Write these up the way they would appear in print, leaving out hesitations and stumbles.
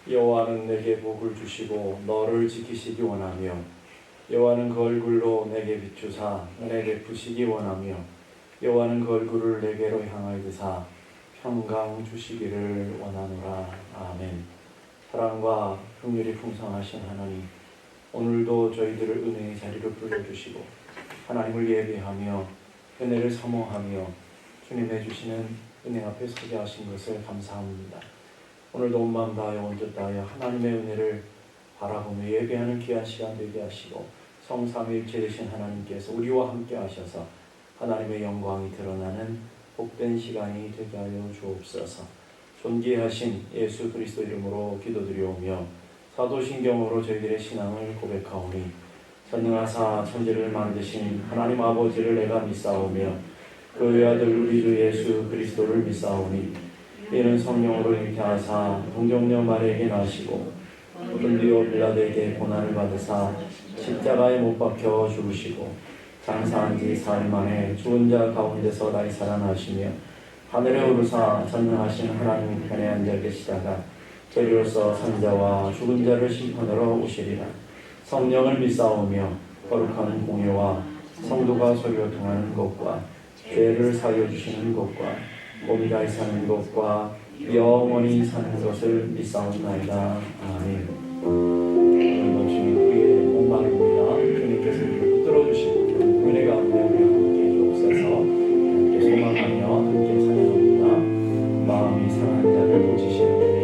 여호와는 내게 복을 주시고 너를 지키시기 원하며 여호와는 그 얼굴로 내게 비추사 은혜 베푸시기 원하며 여호와는 그 얼굴을 내게로 향하여 드사 평강 주시기를 원하노라. 아멘. 사랑과 긍휼이 풍성하신 하나님, 오늘도 저희들을 은혜의 자리로 불러주시고 하나님을 예배하며 은혜를 사모하며 주님의 주시는 은혜 앞에 서게 하신 것을 감사합니다. 오늘도 온 마음 다하여 온뜻 다하여 하나님의 은혜를 바라보며 예배하는 귀한 시간 되게 하시고 성삼위일체 되신 하나님께서 우리와 함께 하셔서 하나님의 영광이 드러나는 복된 시간이 되게 하여 주옵소서. 존귀하신 예수 그리스도 이름으로 기도드리오며 사도신경으로 저희들의 신앙을 고백하오니 전능하사 천지를 만드신 하나님 아버지를 내가 믿사오며 그 외아들 우리 주 예수 그리스도를 믿사오니 이는 성령으로 잉태하사 동정녀 마리아에게 나시고 본디오 빌라도에게 고난을 받으사 십자가에 못 박혀 죽으시고 장사한 지 사흘 만에 죽은 자 가운데서 다시 살아나시며 하늘에 오르사 전능하신 하나님 편에 앉아 계시다가 저리로서 산자와 죽은 자를 심판하러 오시리라. 성령을 믿사오며 거룩한 공예와 성도가 서로 통하는 것과 죄를 사하여 주시는 것과 몸이 다시 사는 것과 영원히 사는 것을 믿사옵나이다. 아멘. 오늘도 주님 우리의 목마릅니다. 주님께서 우리를 붙들어주시고 은혜 가운데 우리와 함께 해주옵소서. 함께 소망하며 함께 찬양합니다. 마음이 상한 자를 고치시는 주님.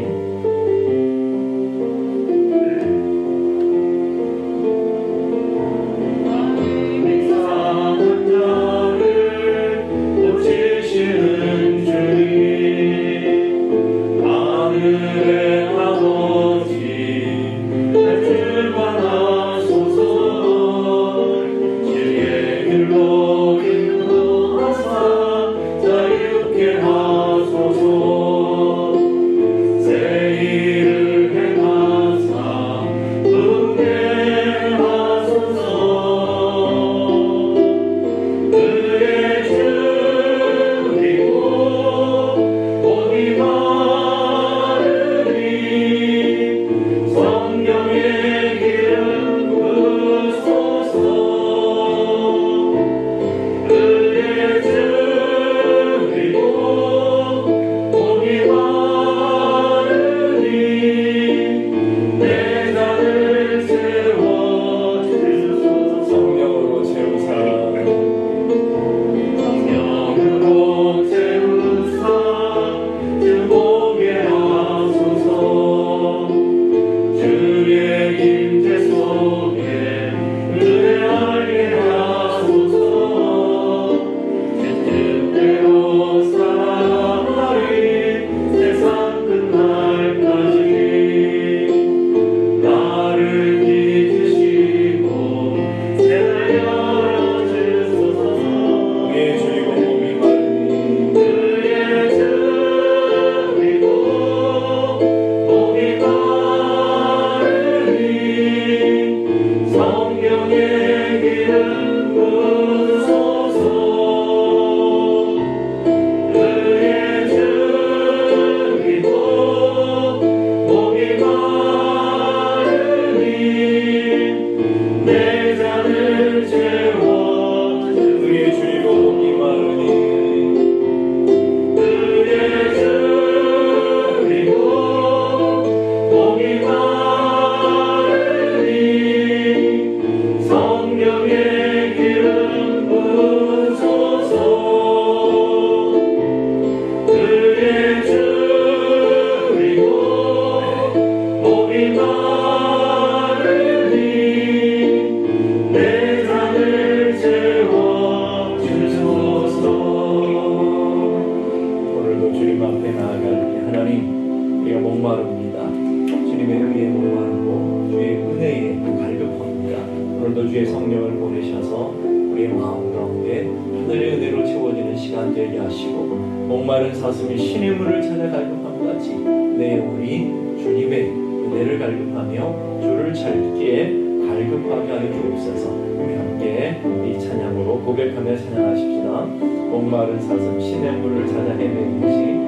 주의 성령을 보내셔서 우리의 마음 가운데 하늘의 은혜로 채워지는 시간 되게 하시고 목마른 사슴이 신의 물을 찾아 갈급함 같이 내 영혼이 주님의 은혜를 갈급하며 주를 찾기에 갈급하게 하여 주옵소서. 우리 함께 이 찬양으로 고백하며 찬양하십시다. 목마른 사슴 신의 물을 찾아 헤매듯이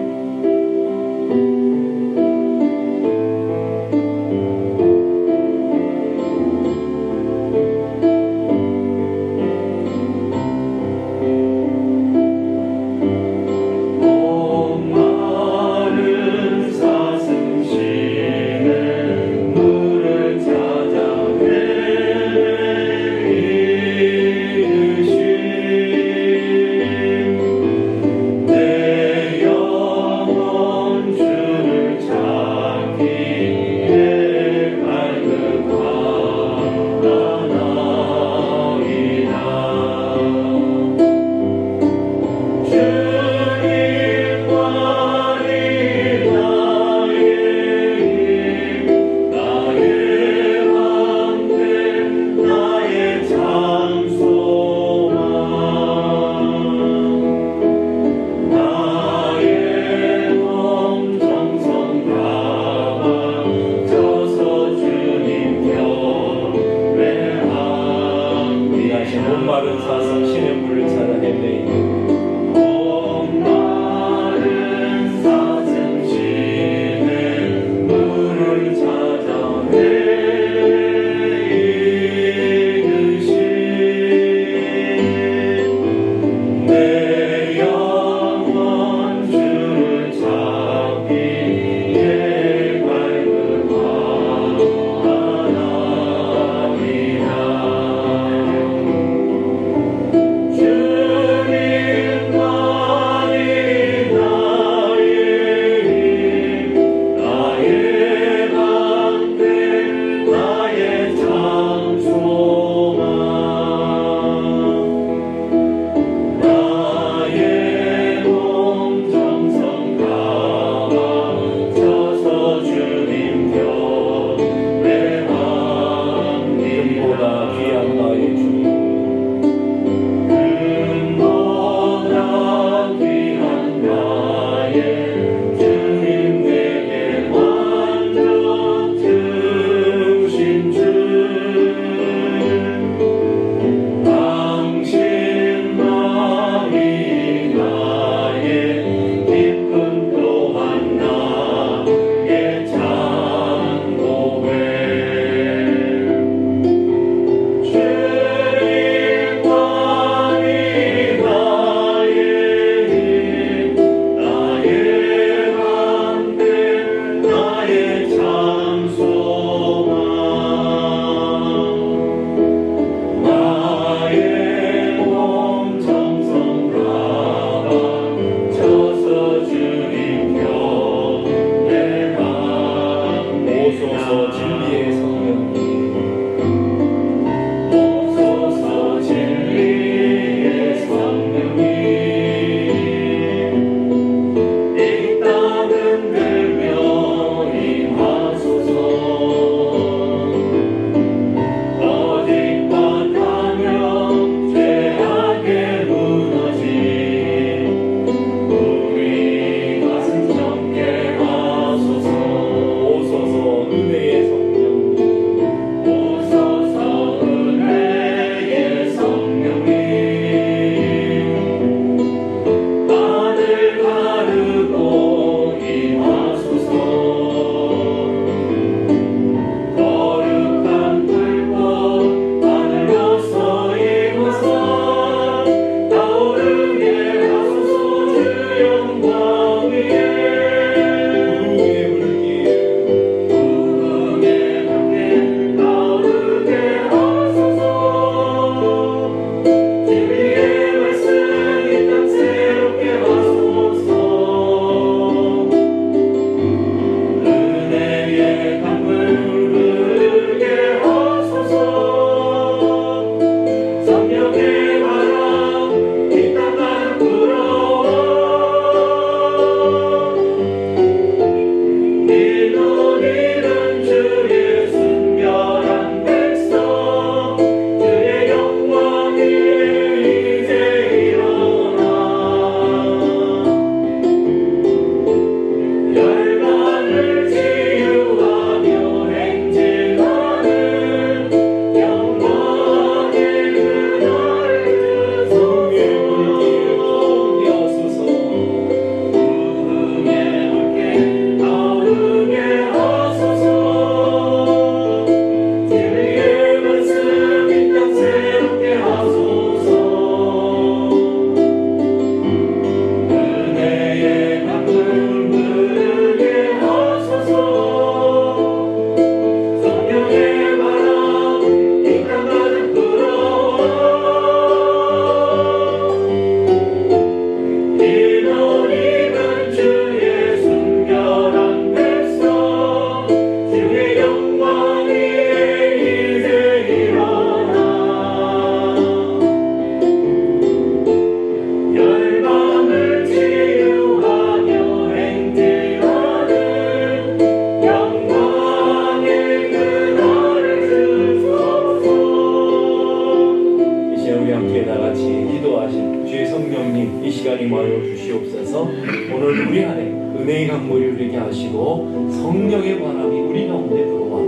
은혜의 강물이 흐르게 하시고 성령의 바람이 우리 가운데 불어와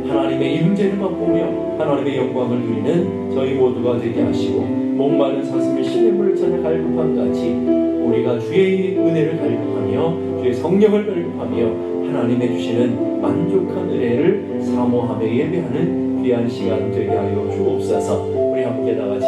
하나님의 임재를 맛보며 하나님의 영광을 누리는 저희 모두가 되게 하시고 목마른 사슴이 시냇물을 찾아 갈급함같이 우리가 주의 은혜를 갈급하며 주의 성령을 갈급하며 하나님의 주시는 만족한 은혜를 사모하며 예배하는 귀한 시간 되게 하여 주옵소서. 우리 함께 다같이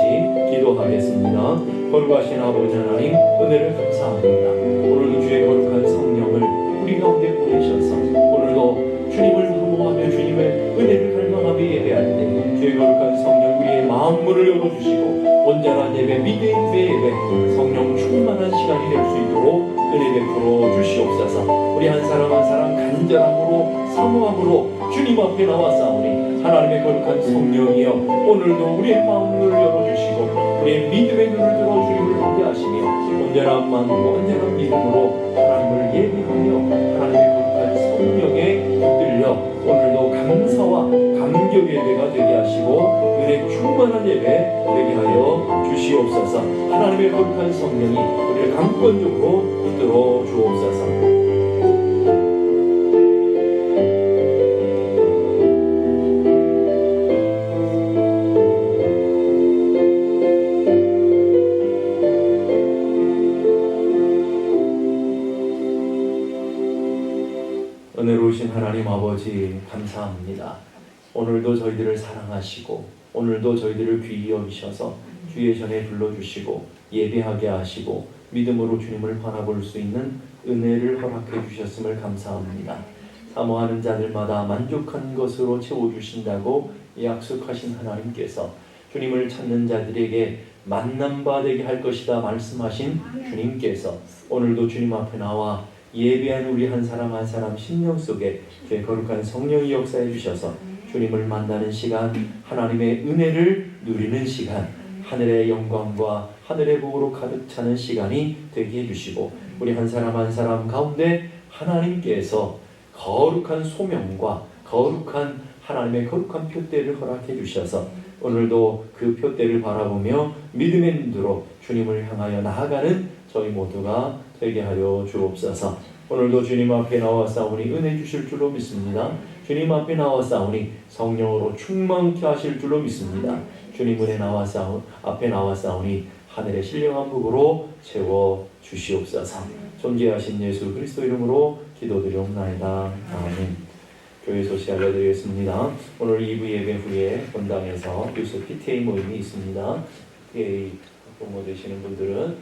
기도하겠습니다. 거룩하신 아버지 하나님, 은혜를 감사합니다. 오늘도 주의 거룩한 성령을 우리 가운데 보내셔서 오늘도 주님을 사모하며 주님의 은혜를 갈망하며 예배할 때 주의 거룩한 성령 우리의 마음문을 열어주시고 온전한 예배, 믿음의 예배, 성령 충만한 시간이 될 수 있도록 은혜 베풀어 주시옵소서. 우리 한 사람 한 사람 간절함으로 사모함으로 주님 앞에 나와싸우니 하나님의 거룩한 성령이여 오늘도 우리의 마음문을 열어주시고 우리의 믿음의 눈을 들어 주님을 함께하시며 온전한 마음으로 온전한 믿음으로 하나님을 예비하며 하나님의 거룩한 성령에 붙들려 오늘도 감사와 감격 예배가 되게 하시고 은혜 충만한 예배 되게 하여 주시옵소서. 하나님의 거룩한 성령이 우리를 강권적으로 붙들어 주옵소서. 은혜로우신 하나님 아버지 감사합니다. 오늘도 저희들을 사랑하시고 오늘도 저희들을 귀히 여기셔서 주의 전에 불러주시고 예배하게 하시고 믿음으로 주님을 바라볼 수 있는 은혜를 허락해 주셨음을 감사합니다. 사모하는 자들마다 만족한 것으로 채워주신다고 약속하신 하나님께서 주님을 찾는 자들에게 만남 바 되게 할 것이다 말씀하신 주님께서 오늘도 주님 앞에 나와 예배한 우리 한 사람 한 사람 심령 속에 주의 거룩한 성령이 역사해 주셔서 주님을 만나는 시간, 하나님의 은혜를 누리는 시간, 하늘의 영광과 하늘의 복으로 가득 차는 시간이 되게 해주시고 우리 한 사람 한 사람 가운데 하나님께서 거룩한 소명과 거룩한 하나님의 거룩한 표대를 허락해 주셔서 오늘도 그 표대를 바라보며 믿음의 눈으로 주님을 향하여 나아가는 저희 모두가 되게 하여 주옵소서. 오늘도 주님 앞에 나와싸우니 은혜 주실 줄로 믿습니다. 주님 앞에 나와싸우니 성령으로 충만케 하실 줄로 믿습니다. 주님 앞에 나와싸우니 하늘의 신령한 복으로 채워 주시옵소서. 존귀하신 예수 그리스도 이름으로 기도드리옵나이다. 아멘. 교회 소식 알려드리겠습니다. 오늘 2부 예배 후에 본당에서 유수 PTA 모임이 있습니다. PTA 부모 되시는 분들은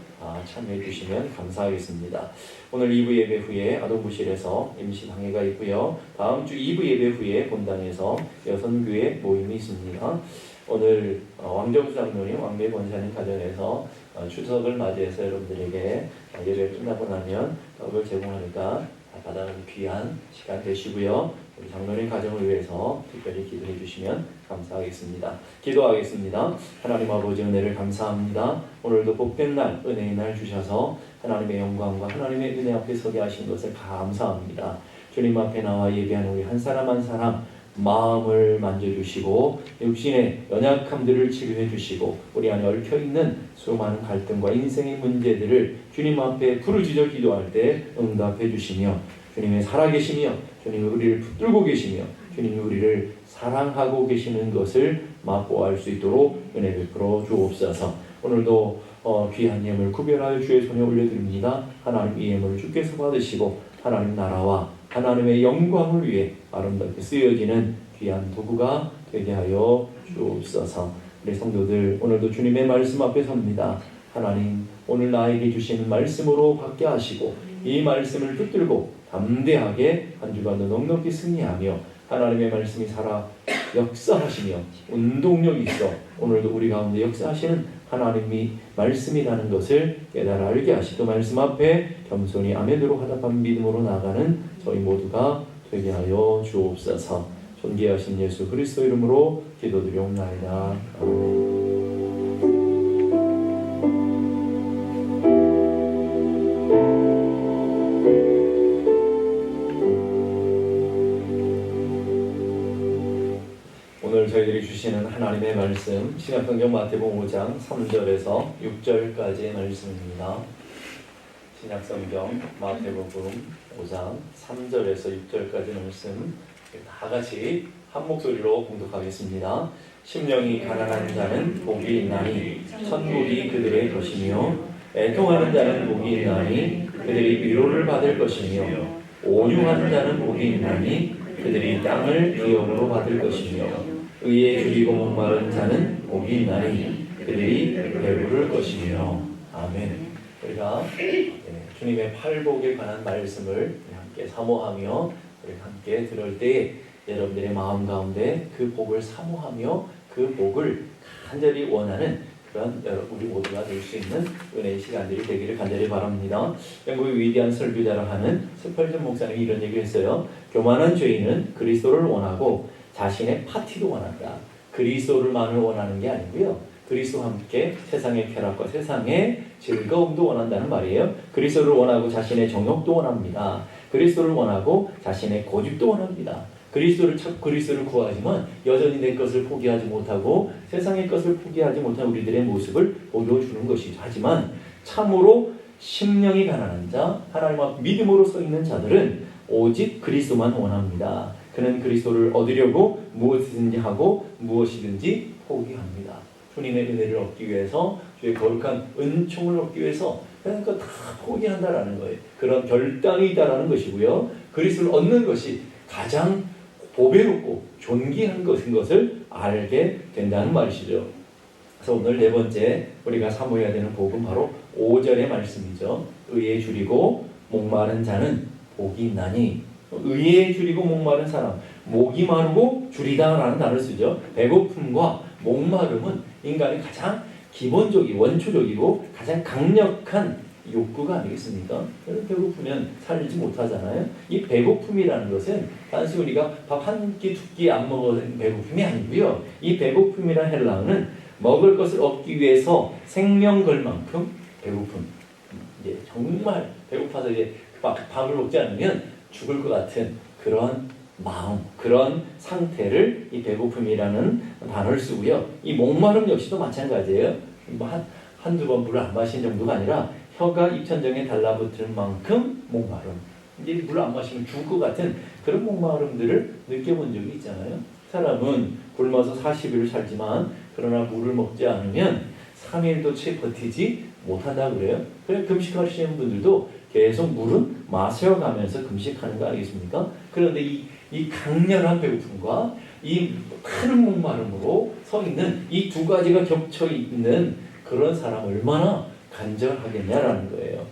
참여해 주시면 감사하겠습니다. 오늘 2부 예배 후에 아동부실에서 임시 방해가 있고요. 다음 주 2부 예배 후에 본당에서 여선교회 모임이 있습니다. 오늘 왕정수 장로님, 왕배 권사님 가정에서 추석을 맞이해서 여러분들에게 예배 끝나고 나면 떡을 제공하니까 받아가는 귀한 시간 되시고요. 우리 장로님 가정을 위해서 특별히 기도해 주시면 감사하겠습니다. 기도하겠습니다. 하나님 아버지 은혜를 감사합니다. 오늘도 복된 날, 은혜의 날 주셔서 하나님의 영광과 하나님의 은혜 앞에 서게 하신 것을 감사합니다. 주님 앞에 나와 예배하는 우리 한 사람 한 사람 마음을 만져주시고 육신의 연약함들을 치료해 주시고 우리 안에 얽혀있는 수많은 갈등과 인생의 문제들을 주님 앞에 부르짖어 기도할 때 응답해 주시며 주님의 살아계시며 주님이 우리를 붙들고 계시며 주님이 우리를 사랑하고 계시는 것을 맛보아 알 수 있도록 은혜 베풀어 주옵소서. 오늘도 귀한 예물 구별하여 주의 손에 올려드립니다. 하나님 이 예물을 주께서 받으시고 하나님 나라와 하나님의 영광을 위해 아름답게 쓰여지는 귀한 도구가 되게 하여 주옵소서. 우리 성도들 오늘도 주님의 말씀 앞에 섭니다. 하나님 오늘 나에게 주시는 말씀으로 받게 하시고 이 말씀을 붙들고 담대하게 한 주간도 넉넉히 승리하며 하나님의 말씀이 살아 역사하시며 운동력이 있어 오늘도 우리 가운데 역사하시는 하나님이 말씀이라는 것을 깨달아 알게 하시고 말씀 앞에 겸손히 아멘으로 화답한 믿음으로 나아가는 저희 모두가 되게 하여 주옵소서. 존귀하신 예수 그리스도 이름으로 기도드리옵나이다. 아멘. 오늘 저희들이 주시는 하나님의 말씀 신약성경 마태복음 5장 3절에서 6절까지의 말씀입니다. 신약성경 마태복음 5장 3절에서 6절까지 말씀 다 같이 한 목소리로 봉독하겠습니다. 심령이 가난한 자는 복이 있나니 천국이 그들의 것이며 애통하는 자는 복이 있나니 그들이 위로를 받을 것이며 온유한 자는 복이 있나니 그들이 땅을 기업으로 받을 것이며 의에 줄이고 목마른 자는 복이 있나니 그들이 배부를 것이며. 아멘. 우리가 주님의 팔복에 관한 말씀을 함께 사모하며 우리 함께 들을 때 여러분들의 마음 가운데 그 복을 사모하며 그 복을 간절히 원하는 그런 우리 모두가 될 수 있는 은혜의 시간들이 되기를 간절히 바랍니다. 영국의 위대한 설교자라 하는 스펄전 목사님이 이런 얘기를 했어요. 교만한 죄인은 그리스도를 원하고 자신의 파티도 원한다. 그리스도를만을 원하는 게 아니고요. 그리스도와 함께 세상의 쾌락과 세상의 즐거움도 원한다는 말이에요. 그리스도를 원하고 자신의 정욕도 원합니다. 그리스도를 원하고 자신의 고집도 원합니다. 그리스도를 구하지만 여전히 내 것을 포기하지 못하고 세상의 것을 포기하지 못한 우리들의 모습을 보여주는 것이죠. 하지만 참으로 심령이 가난한 자, 하나님 앞 믿음으로 서 있는 자들은 오직 그리스도만 원합니다. 그는 그리스도를 얻으려고 무엇이든지 하고 무엇이든지 포기합니다. 주님의 은혜를 얻기 위해서, 주의 거룩한 은총을 얻기 위해서 그러니까 다 포기한다라는 거예요. 그런 결단이 있다라는 것이고요. 그리스도를 얻는 것이 가장 보배롭고 존귀한 것인 것을 알게 된다는 말이시죠. 그래서 오늘 네 번째 우리가 사모해야 되는 복은 바로 5절의 말씀이죠. 의에 줄이고 목마른 자는 복이 있나니. 의에 줄이고 목마른 사람, 목이 마르고 줄이다라는 단어를 쓰죠. 배고픔과 목마름은 인간의 가장 기본적이고 원초적이고 가장 강력한 욕구가 아니겠습니까? 배고프면 살지 못하잖아요. 이 배고픔이라는 것은 단순히 우리가 밥 한 끼, 두 끼 안 먹어서 배고픔이 아니고요. 이 배고픔이라는 헬라어는 먹을 것을 얻기 위해서 생명 걸 만큼 배고픔. 이제 정말 배고파서 이제 밥을 먹지 않으면 죽을 것 같은 그런 마음, 그런 상태를 이 배고픔이라는 단어를 쓰고요. 이 목마름 역시도 마찬가지예요. 한두 번 물을 안 마신 정도가 아니라 혀가 입천장에 달라붙을 만큼 목마름. 이제 물을 안 마시면 죽을 것 같은 그런 목마름들을 느껴본 적이 있잖아요. 사람은 굶어서 40일을 살지만 그러나 물을 먹지 않으면 3일도 채 버티지 못한다 그래요. 그래서 금식하시는 분들도 계속 물은 마셔가면서 금식하는 거 아니겠습니까? 그런데 이 강렬한 배고픔과 이 큰 목마름으로 서 있는 이 두 가지가 겹쳐 있는 그런 사람 얼마나 간절하겠냐라는 거예요.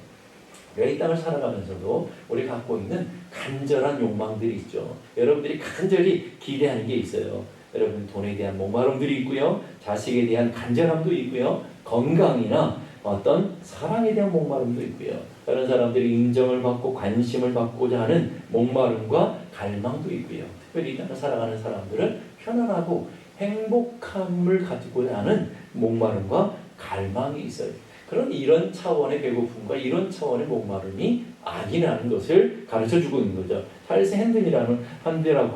우리가 이 땅을 살아가면서도 우리 갖고 있는 간절한 욕망들이 있죠. 여러분들이 간절히 기대하는 게 있어요. 여러분 돈에 대한 목마름들이 있고요. 자식에 대한 간절함도 있고요. 건강이나 어떤 사랑에 대한 목마름도 있고요. 다른 사람들이 인정을 받고 관심을 받고자 하는 목마름과 갈망도 있고요. 특별히 이 땅을 살아가는 사람들은 편안하고 행복함을 가지고자 하는 목마름과 갈망이 있어요. 그런 이런 차원의 배고픔과 이런 차원의 목마름이 아니라는 것을 가르쳐주고 있는 거죠. 찰스 핸든이라고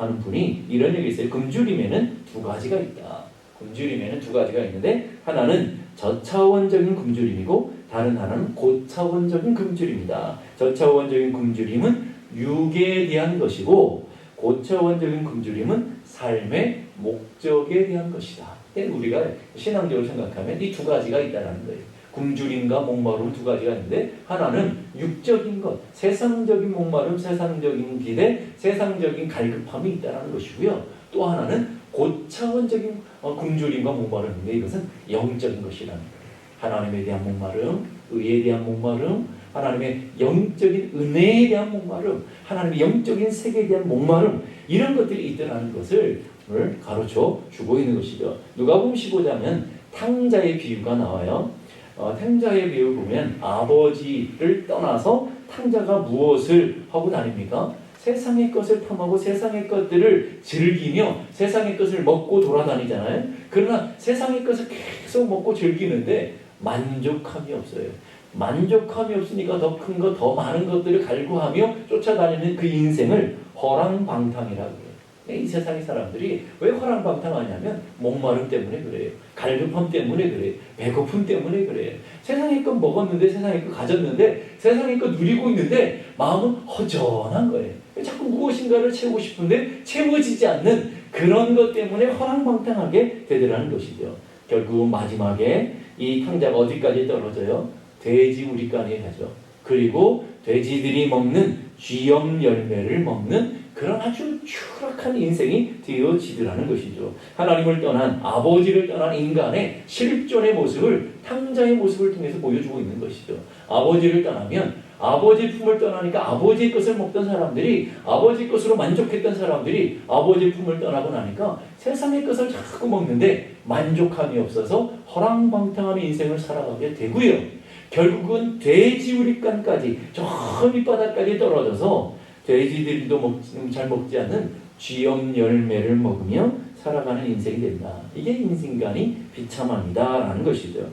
하는 분이 이런 얘기 있어요. 굶주림에는 두 가지가 있다. 굶주림에는 두 가지가 있는데 하나는 저차원적인 굶주림이고 다른 하나는 고차원적인 굶주림이다. 저차원적인 굶주림은 육에 대한 것이고 고차원적인 굶주림은 삶의 목적에 대한 것이다. 우리가 신앙적으로 생각하면 이 두 가지가 있다는 거예요. 굶주림과 목마름 두 가지가 있는데 하나는 육적인 것, 세상적인 목마름, 세상적인 기대, 세상적인 갈급함이 있다는 것이고요. 또 하나는 고차원적인 굶주림과 목마름인데 이것은 영적인 것이라는 거예요. 하나님에 대한 목마름, 의에 대한 목마름, 하나님의 영적인 은혜에 대한 목마름, 하나님의 영적인 세계에 대한 목마름, 이런 것들이 있다는 것을 오늘 가르쳐 주고 있는 것이죠. 누가복음 15장은 탕자의 비유가 나와요. 탕자의 비유 보면 아버지를 떠나서 탕자가 무엇을 하고 다닙니까? 세상의 것을 탐하고 세상의 것들을 즐기며 세상의 것을 먹고 돌아다니잖아요. 그러나 세상의 것을 계속 먹고 즐기는데 만족함이 없어요. 만족함이 없으니까 더 큰 것, 더 많은 것들을 갈구하며 쫓아다니는 그 인생을 허랑방탕이라고 해요. 이 세상의 사람들이 왜 허랑방탕하냐면 목마름 때문에 그래요. 갈급함 때문에 그래요. 배고픔 때문에 그래요. 세상의 것 먹었는데, 세상의 것 가졌는데, 세상의 것 누리고 있는데 마음은 허전한 거예요. 자꾸 무엇인가를 채우고 싶은데 채워지지 않는 그런 것 때문에 허랑방탕하게 되더라는 것이죠. 결국은 마지막에 이 탕자가 어디까지 떨어져요? 돼지 우리간에 가죠. 그리고 돼지들이 먹는 쥐염 열매를 먹는 그런 아주 추락한 인생이 되어지더라는 것이죠. 하나님을 떠난, 아버지를 떠난 인간의 실존의 모습을 탕자의 모습을 통해서 보여주고 있는 것이죠. 아버지를 떠나면, 아버지 품을 떠나니까 아버지의 것을 먹던 사람들이, 아버지 것으로 만족했던 사람들이 아버지 품을 떠나고 나니까 세상의 것을 자꾸 먹는데 만족함이 없어서 허랑방탕한 인생을 살아가게 되고요. 결국은 돼지우리간까지, 저 밑바닥까지 떨어져서 돼지들도 잘 먹지 않는 쥐염 열매를 먹으며 살아가는 인생이 된다. 이게 인간이 비참함이다라는 것이죠.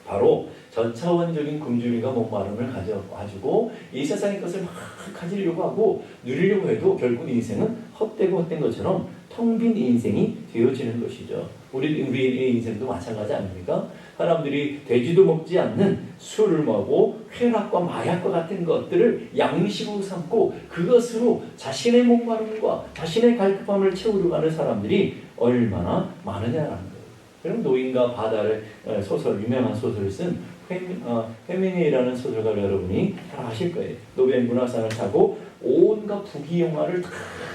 바로 저차원적인 굶주림과 목마름을 가지고 이 세상의 것을 막 가지려고 하고 누리려고 해도 결국 인생은 헛된 것처럼 텅 빈 인생이 되어지는 것이죠. 우리의 인생도 마찬가지 아닙니까? 사람들이 돼지도 먹지 않는 술을 먹고 쾌락과 마약과 같은 것들을 양식으로 삼고 그것으로 자신의 목마름과 자신의 갈급함을 채우려고 하는 사람들이 얼마나 많으냐라는 거예요. 그럼 노인과 바다를 소설, 유명한 소설을 쓴 헤밍웨이라는 소설가 여러분이 잘 아실 거예요. 노벨 문학상을 타고 온갖 부귀영화를 다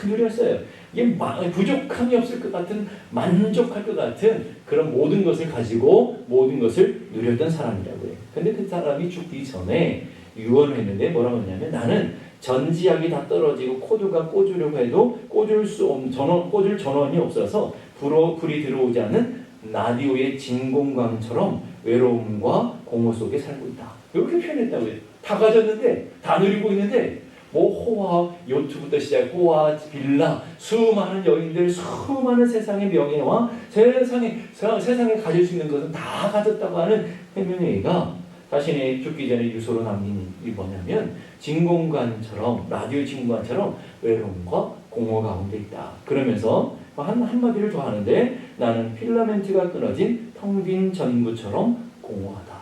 누렸어요. 이게 부족함이 없을 것 같은, 만족할 것 같은 그런 모든 것을 가지고 모든 것을 누렸던 사람이라고요. 근데 그 사람이 죽기 전에 유언을 했는데 뭐라고 했냐면, 나는 전지약이 다 떨어지고 코드가 꽂으려고 해도 꽂을 전원이 없어서 불이 들어오지 않는 라디오의 진공광처럼 외로움과 공허 속에 살고 있다. 이렇게 표현했다고요. 다 가졌는데, 다 누리고 있는데, 호화, 요트부터 시작, 호화, 빌라, 수많은 여인들, 수많은 세상의 명예와 세상에 가질 수 있는 것은 다 가졌다고 하는 헤밍웨이가 자신의 죽기 전에 유서로 남긴 이 뭐냐면, 진공관처럼, 라디오 진공관처럼 외로움과 공허 가운데 있다. 그러면서 한마디를 더 하는데, 나는 필라멘트가 끊어진 텅 빈 전구처럼 공허하다.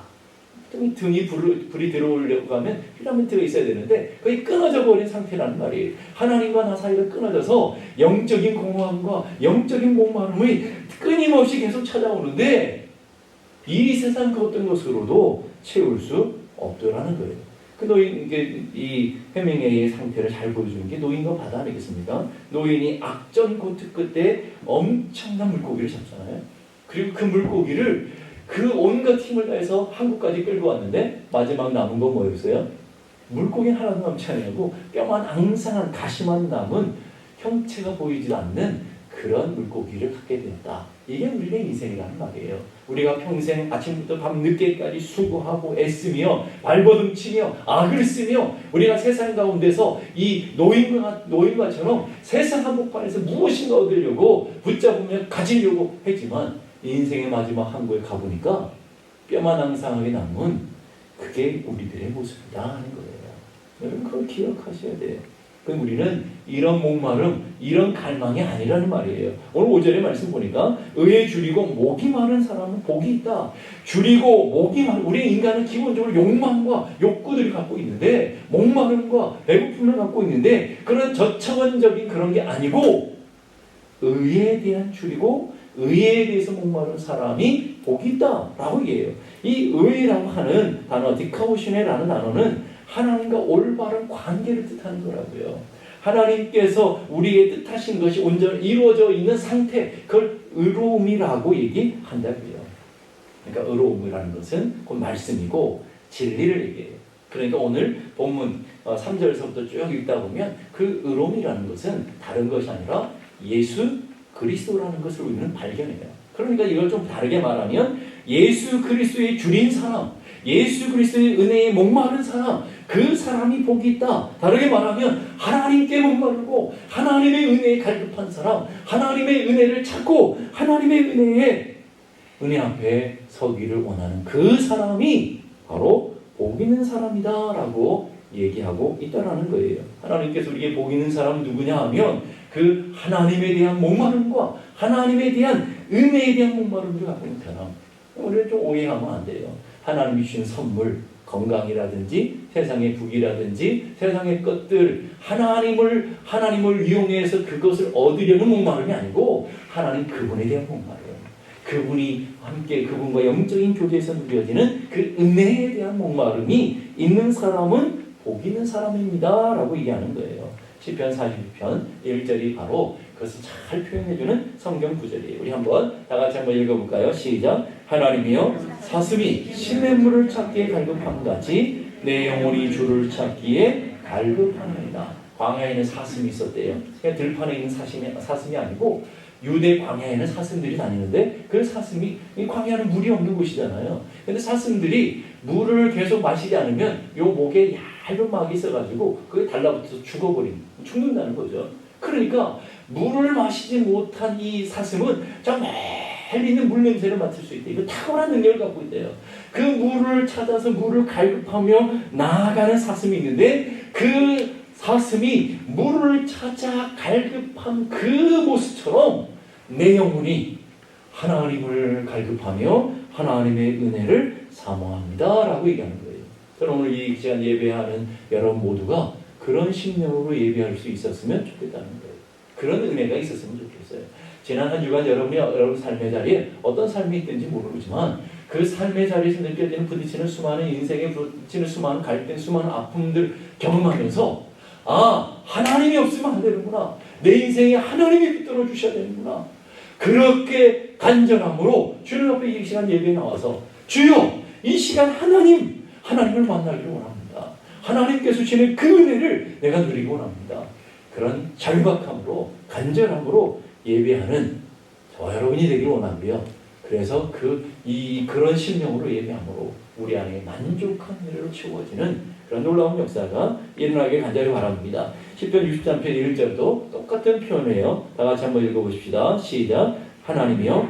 등이 불이 들어오려고 하면 필라멘트가 있어야 되는데 거의 끊어져 버린 상태라는 말이에요. 하나님과 나 사이가 끊어져서 영적인 공허함과 영적인 목마름이 끊임없이 계속 찾아오는데 이 세상 그 어떤 것으로도 채울 수 없더라는 거예요. 그 노인, 이 헤밍웨이의 상태를 잘 보여주는 게 노인과 바다 아니겠습니까? 노인이 악전 고트 끝에 엄청난 물고기를 잡잖아요. 그리고 그 물고기를 그 온갖 힘을 다해서 한국까지 끌고 왔는데 마지막 남은 건 뭐였어요? 물고기 하나도 남지 않고 뼈만 앙상한 가시만 남은 형체가 보이지 않는 그런 물고기를 갖게 되었다. 이게 우리의 인생이라는 말이에요. 우리가 평생 아침부터 밤 늦게까지 수고하고 애쓰며 발버둥치며 악을 쓰며 우리가 세상 가운데서 이 노인과처럼 세상 한복판에서 무엇인가 얻으려고 붙잡으며 가지려고 했지만 인생의 마지막 항구에 가보니까 뼈만 앙상하게 남은 그게 우리들의 모습이다 하는 거예요. 여러분 그걸 기억하셔야 돼요. 그럼 우리는 이런 목마름, 이런 갈망이 아니라는 말이에요. 오늘 5절의 말씀 보니까 의에 줄이고 목이 마른 사람은 복이 있다. 줄이고 목이 마른, 우리 인간은 기본적으로 욕망과 욕구들을 갖고 있는데 목마름과 배고픔을 갖고 있는데 그런 저차원적인 그런 게 아니고 의에 대한 줄이고 의에 대해서 목마른 사람이 복이 있다라고 얘기해요. 이 의라고 하는 단어, 디카오시네라는 단어는 하나님과 올바른 관계를 뜻하는 거라고요. 하나님께서 우리의 뜻하신 것이 온전히 이루어져 있는 상태, 그걸 의로움이라고 얘기한다고요. 그러니까 의로움이라는 것은 곧 말씀이고 진리를 얘기해요. 그러니까 오늘 본문 3절에서부터 쭉 읽다 보면 그 의로움이라는 것은 다른 것이 아니라 예수 그리스도라는 것을 우리는 발견해요. 그러니까 이걸 좀 다르게 말하면 예수 그리스도의 줄인 사람, 예수 그리스도의 은혜에 목마른 사람, 그 사람이 복이 있다. 다르게 말하면 하나님께 목마르고 하나님의 은혜에 갈급한 사람, 하나님의 은혜를 찾고 하나님의 은혜 앞에 서기를 원하는 그 사람이 바로 복 있는 사람이다 라고 얘기하고 있다라는 거예요. 하나님께서 우리에게 복 있는 사람은 누구냐 하면 그 하나님에 대한 목마름과 하나님에 대한 은혜에 대한 목마름을 갖고 있는 사람. 우리는 좀 오해하면 안 돼요. 하나님이 주신 선물, 건강이라든지 세상의 북이라든지 세상의 것들, 하나님을 이용해서 그것을 얻으려는 목마름이 아니고 하나님 그분에 대한 목마름. 그분이 함께 그분과 영적인 교제에서 누려지는 그 은혜에 대한 목마름이 있는 사람은 복 있는 사람입니다 라고 얘기하는 거예요. 시편 42편 1절이 바로 그것을 잘 표현해주는 성경 구절이에요. 우리 다 같이 한번 읽어볼까요? 시작. 하나님이여 사슴이 시냇물을 찾기에 갈급함같이 내 영혼이 주를 찾기에 갈급하나이다. 광야에는 사슴이 있었대요. 그냥 들판에 있는 사슴이 아니고 유대 광야에는 사슴들이 다니는데 그 사슴이, 이 광야는 물이 없는 곳이잖아요. 근데 사슴들이 물을 계속 마시지 않으면 요 목에 얇은 막이 있어가지고 그게 달라붙어서 죽는다는 거죠. 그러니까 물을 마시지 못한 이 사슴은 저 멀리 있는 물 냄새를 맡을 수 있대. 이거 탁월한 능력을 갖고 있대요. 그 물을 찾아서 물을 갈급하며 나아가는 사슴이 있는데 그 사슴이 물을 찾아 갈급한 그 모습처럼 내 영혼이 하나님을 갈급하며 하나님의 은혜를 사모합니다 라고 얘기하는 거예요. 저는 오늘 이 시간 예배하는 여러분 모두가 그런 심령으로 예배할 수 있었으면 좋겠다는 거예요. 그런 은혜가 있었으면 좋겠어요. 지난 한 주간 여러분 삶의 자리에 어떤 삶이 있든지 모르지만 그 삶의 자리에서 느껴지는 부딪히는 수많은 인생에 부딪히는 수많은 갈등, 수많은 아픔들 경험하면서 하나님이 없으면 안 되는구나. 내 인생에 하나님이 붙들어 주셔야 되는구나. 그렇게 간절함으로 주님 앞에 이 시간 예배에 나와서 주여 이 시간 하나님을 만나기를 원합니다. 하나님께서 주시는 그 은혜를 내가 누리기 원합니다. 그런 절박함으로 간절함으로 예배하는 저와 여러분이 되길 원하고요. 그래서 그런 심령으로 예배함으로 우리 안에 만족한 은혜로 채워지는 그런 놀라운 역사가 일어나길 간절히 바랍니다. 시편 63편 1절도 똑같은 표현이에요. 다 같이 한번 읽어보십시다. 시작. 하나님이여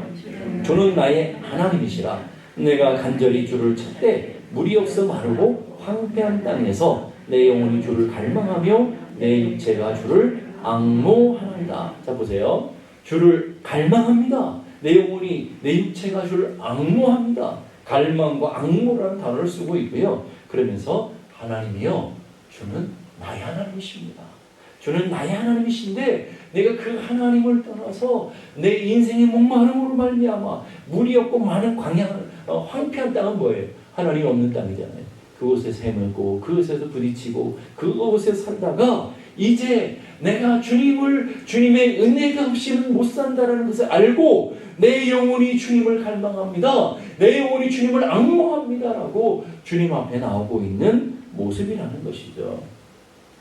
주는 나의 하나님이시라. 내가 간절히 주를 찾되 물이 없어 마르고 황폐한 땅에서 내 영혼이 주를 갈망하며 내 육체가 주를 앙모하나이다. 자 보세요. 주를 갈망합니다. 내 영혼이 내 육체가 주를 앙모합니다. 갈망과 앙모라는 단어를 쓰고 있고요. 그러면서 하나님이여 주는 나의 하나님이십니다. 주는 나의 하나님이신데 내가 그 하나님을 떠나서 내 인생의 목마름으로 말미암아 물이 없고 많은 황폐한 땅은 뭐예요? 하나님이 없는 땅이잖아요. 그곳에서 헤매고 그곳에서 부딪히고 그곳에 살다가 이제 내가 주님의 은혜가 없이는 못 산다라는 것을 알고 내 영혼이 주님을 갈망합니다. 내 영혼이 주님을 앙모합니다라고 주님 앞에 나오고 있는 모습이라는 것이죠.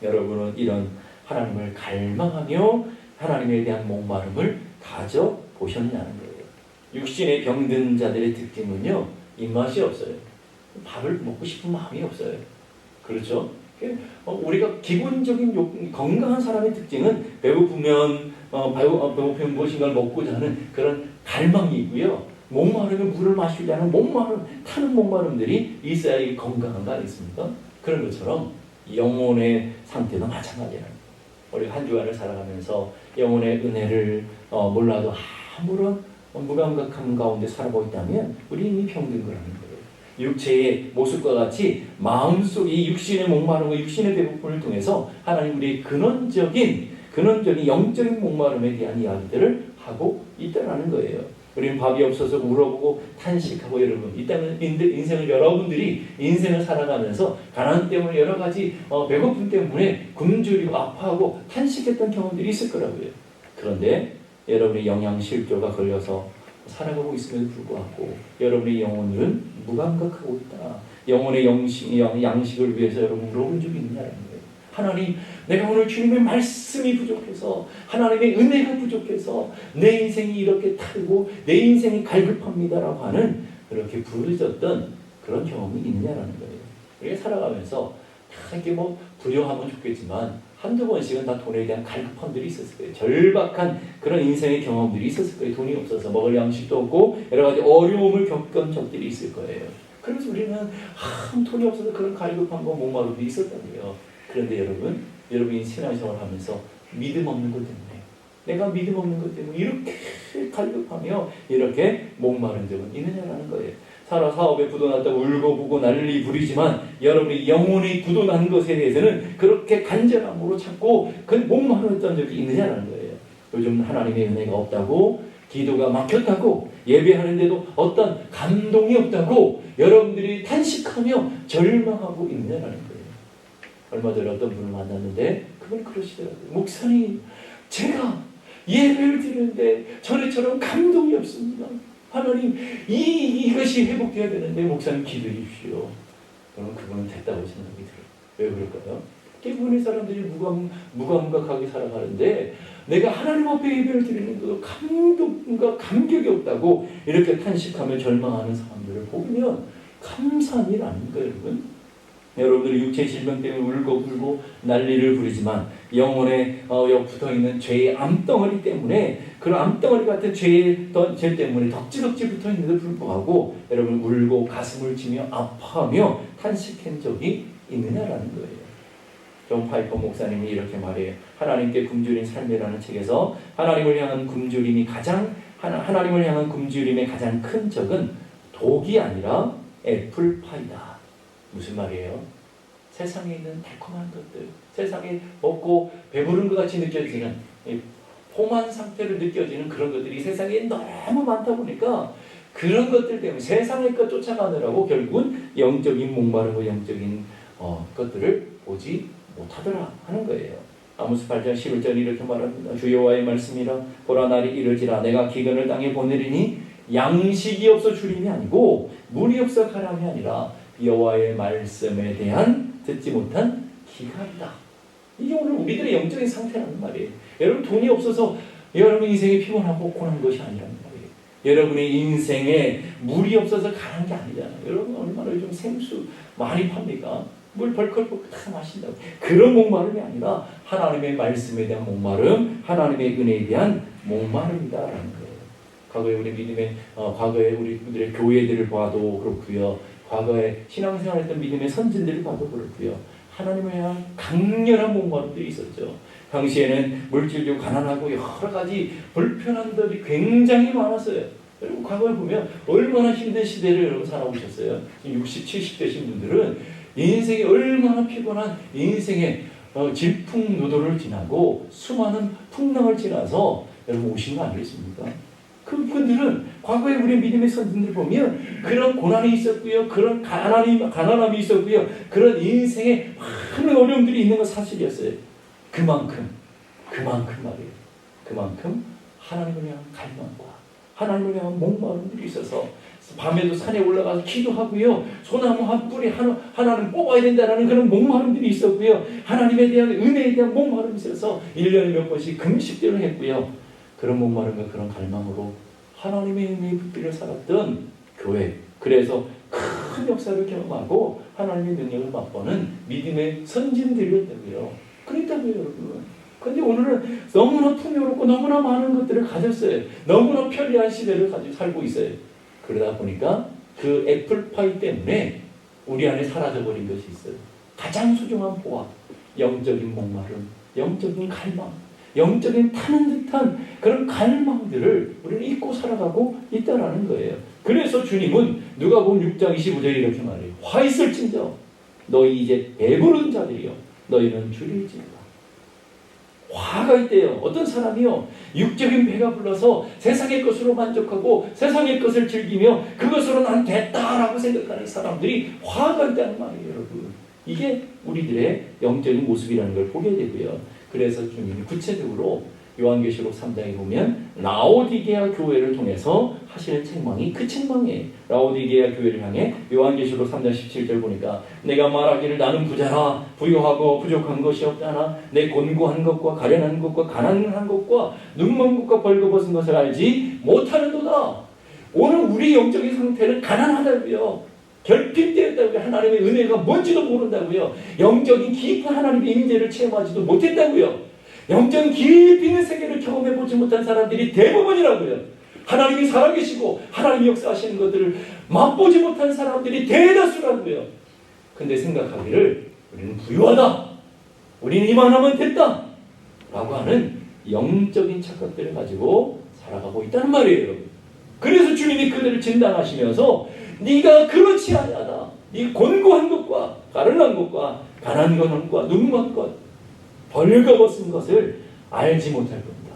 여러분은 이런 하나님을 갈망하며 하나님에 대한 목마름을 가져보셨냐는 거예요. 육신의 병든 자들의 특징은요, 입맛이 없어요. 밥을 먹고 싶은 마음이 없어요. 그렇죠? 우리가 기본적인 건강한 사람의 특징은 배고프면 무엇인가를 먹고자 하는 그런 갈망이 있고요. 목마르면 물을 마시지 않은 타는 목마름들이 있어야 건강한 거 아니겠습니까? 그런 것처럼 영혼의 상태도 마찬가지라는 거예요. 우리가 한 주간을 살아가면서 영혼의 은혜를 몰라도 아무런 무감각함 가운데 살아보고 있다면 우리 이미 병든 거라는 거예요. 육체의 모습과 같이 마음속의 육신의 목마름과 육신의 배고픔을 통해서 하나님 우리의 근원적인 영적인 목마름에 대한 이야기들을 하고 있다는 거예요. 우리는 밥이 없어서 물어보고 탄식하고 여러분 이 땅은 인생을 여러분들이 인생을 살아가면서 가난 때문에 여러 가지 배고픔 때문에 굶주리고 아파하고 탄식했던 경험들이 있을 거라고요. 그런데 여러분의 영양실조가 걸려서 살아가고 있음에도 불구하고 여러분의 영혼은 무감각하고 있다. 영혼의 양식을 위해서 여러분 물어본 적이 있느냐는 거예요. 하나님, 내가 오늘 주님의 말씀이 부족해서 하나님의 은혜가 부족해서 내 인생이 이렇게 타고 내 인생이 갈급합니다라고 하는 그렇게 부르짖었던 그런 경험이 있느냐라는 거예요. 우리가 살아가면서 다 이렇게 부려하면 좋겠지만 한두 번씩은 다 돈에 대한 갈급함들이 있었을 거예요. 절박한 그런 인생의 경험들이 있었을 거예요. 돈이 없어서 먹을 양식도 없고 여러 가지 어려움을 겪은 적들이 있을 거예요. 그래서 우리는 돈이 없어서 그런 갈급함과 목마름이 있었다고요. 그런데 여러분이 신앙생활을 하면서 믿음 없는 것 때문에 내가 믿음 없는 것 때문에 이렇게 갈급하며 이렇게 목마른 적은 있느냐라는 거예요. 사라 사업에 부도났다고 울고불고 난리 부리지만 여러분이 영혼이 부도난 것에 대해서는 그렇게 간절함으로 찾고 그 목마르던 적이 있느냐라는 거예요. 요즘 하나님의 은혜가 없다고, 기도가 막혔다고, 예배하는데도 어떤 감동이 없다고 여러분들이 탄식하며 절망하고 있느냐라는 거예요. 얼마 전에 어떤 분을 만났는데 그분이 그러시더라고요. 목사님, 제가 예배를 드리는데 전에처럼 감동이 없습니다. 하나님, 이것이 회복되어야 되는데 목사님 기도해 주십시오. 그럼 그분은 됐다고 생각이 들어요. 왜 그럴까요? 대부분의 사람들이 무감각하게 살아가는데 내가 하나님 앞에 예배를 드리는데도 감동과 감격이 없다고 이렇게 탄식하며 절망하는 사람들을 보면 감사한 일 아닙니까, 여러분? 여러분들이 육체의 질병 때문에 울고불고 난리를 부리지만 영혼에 붙어있는 죄의 암덩어리 때문에 그런 암덩어리 같은 죄 때문에 덕지덕지 붙어있는데도 불구하고 여러분 울고 가슴을 치며 아파하며 탄식한 적이 있느냐라는 거예요. 존 파이퍼 목사님이 이렇게 말해요. 하나님께 굶주린 삶이라는 책에서 하나님을 향한 굶주림의 가장 큰 적은 독이 아니라 애플파이다. 무슨 말이에요? 세상에 있는 달콤한 것들, 세상에 먹고 배부른 것 같이 느껴지는 포만 상태로 느껴지는 그런 것들이 세상에 너무 많다 보니까 그런 것들 때문에 세상의 것 쫓아가느라고 결국은 영적인 목마름과 영적인 것들을 보지 못하더라 하는 거예요. 아모스 8장 11절 이렇게 말합니다. 주 여호와의 말씀이라 보라 날이 이르지라 내가 기근을 땅에 보내리니 양식이 없어 주림이 아니고 물이 없어 가람이 아니라 여호와의 말씀에 대한 듣지 못한 기간이다. 이게 오늘 우리들의 영적인 상태라는 말이에요. 여러분 돈이 없어서 여러분 인생이 피곤하고 고난 것이 아니라는 말이에요. 여러분의 인생에 물이 없어서 가는 게 아니잖아요. 여러분 얼마나 요즘 생수 많이 팝니까? 물 벌컥벌컥 다 마신다고. 그런 목마름이 아니라 하나님의 말씀에 대한 목마름, 하나님의 은혜에 대한 목마름이다라는 거예요. 과거에 우리 믿음의 과거에 우리들의 교회들을 봐도 그렇고요. 과거에 신앙생활했던 믿음의 선진들을 봐도 그렇고요. 하나님에 대한 강렬한 목마름들이 있었죠. 당시에는 물질도 가난하고 여러 가지 불편한 것들이 굉장히 많았어요. 여러분 과거에 보면 얼마나 힘든 시대를 여러분 살아오셨어요. 60, 70대신 분들은 인생이 얼마나 피곤한 인생의 질풍노도를 지나고 수많은 풍랑을 지나서 여러분 오신 거 아니겠습니까? 그분들은 과거에 우리 믿음의 선진들 보면 그런 고난이 있었고요. 그런 가난함이 있었고요. 그런 인생에 많은 어려움들이 있는 건 사실이었어요. 그만큼 말이에요. 그만큼 하나님을 향한 갈망과 하나님을 향한 목마름들이 있어서 밤에도 산에 올라가서 기도하고요. 소나무 한 뿌리 하나는 뽑아야 된다는 그런 목마름들이 있었고요. 하나님에 대한 은혜에 대한 목마름이 있어서 1년에 몇 번씩 금식들을 했고요. 그런 목마름과 그런 갈망으로 하나님의 은혜의 불길을 살았던 교회. 그래서 큰 역사를 경험하고 하나님의 능력을 맛보는 믿음의 선진들이었다고요. 그랬다고요, 여러분. 그런데 오늘은 너무나 풍요롭고 너무나 많은 것들을 가졌어요. 너무나 편리한 시대를 가지고 살고 있어요. 그러다 보니까 그 애플파이 때문에 우리 안에 사라져버린 것이 있어요. 가장 소중한 보화, 영적인 목마름, 영적인 갈망, 영적인 타는 듯한 그런 갈망들을 우리는 잊고 살아가고 있다는 거예요. 그래서 주님은 누가복음 6장 25절에 이렇게 말해요. 화 있을진저 너희 이제 배부른 자들이여 너희는 줄일지어다. 화가 있대요. 어떤 사람이요 육적인 배가 불러서 세상의 것으로 만족하고 세상의 것을 즐기며 그것으로 난 됐다라고 생각하는 사람들이 화가 있다는 말이에요, 여러분. 이게 우리들의 영적인 모습이라는 걸 보게 되고요. 그래서 주님이 구체적으로 요한계시록 3장에 보면 라오디게아 교회를 통해서 하시는 책망이 그 책망이에요. 라오디게아 교회를 향해 요한계시록 3장 17절 보니까 내가 말하기를 나는 부자라 부유하고 부족한 것이 없잖아. 내 곤고한 것과 가련한 것과 가난한 것과 눈먼 것과 벌거벗은 것을 알지 못하는도다. 오늘 우리 영적인 상태는 가난하다고요. 결핍되었다고요. 하나님의 은혜가 뭔지도 모른다고요. 영적인 깊은 하나님의 임재를 체험하지도 못했다고요. 영적인 깊이 있는 세계를 경험해보지 못한 사람들이 대부분이라고요. 하나님이 살아계시고 하나님이 역사하시는 것들을 맛보지 못한 사람들이 대다수라고요. 근데 생각하기를 우리는 부유하다. 우리는 이만하면 됐다. 라고 하는 영적인 착각들을 가지고 살아가고 있다는 말이에요. 그래서 주님이 그들을 진단하시면서 네가 그렇지 아니하다. 네 곤고한 것과 가련한 것과 가난한 것과 눈먼 것 벌거벗은 것을 알지 못할 겁니다.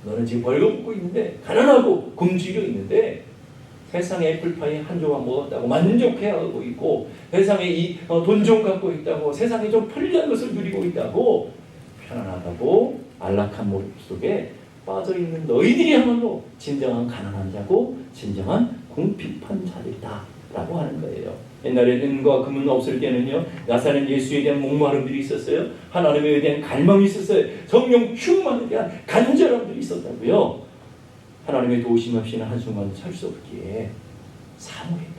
너는 지금 벌거벗고 있는데 가난하고 굶주려 있는데 세상에 애플파이 한 조각 먹었다고 만족해하고 있고 세상에 돈 좀 갖고 있다고 세상에 좀 편리한 것을 누리고 있다고 편안하다고 안락한 모습 속에 빠져있는 너희들이야말로 진정한 가난한 자고 진정한 궁핍한 자들이다 라고 하는 거예요. 옛날에 은과 금은 없을 때는요 나사렛 예수에 대한 목마름들이 있었어요. 하나님에 대한 갈망이 있었어요. 성령 충만에 대한 간절함들이 있었다고요. 하나님의 도우심 없이는 한순간도 살 수 없기에 사모했다고요.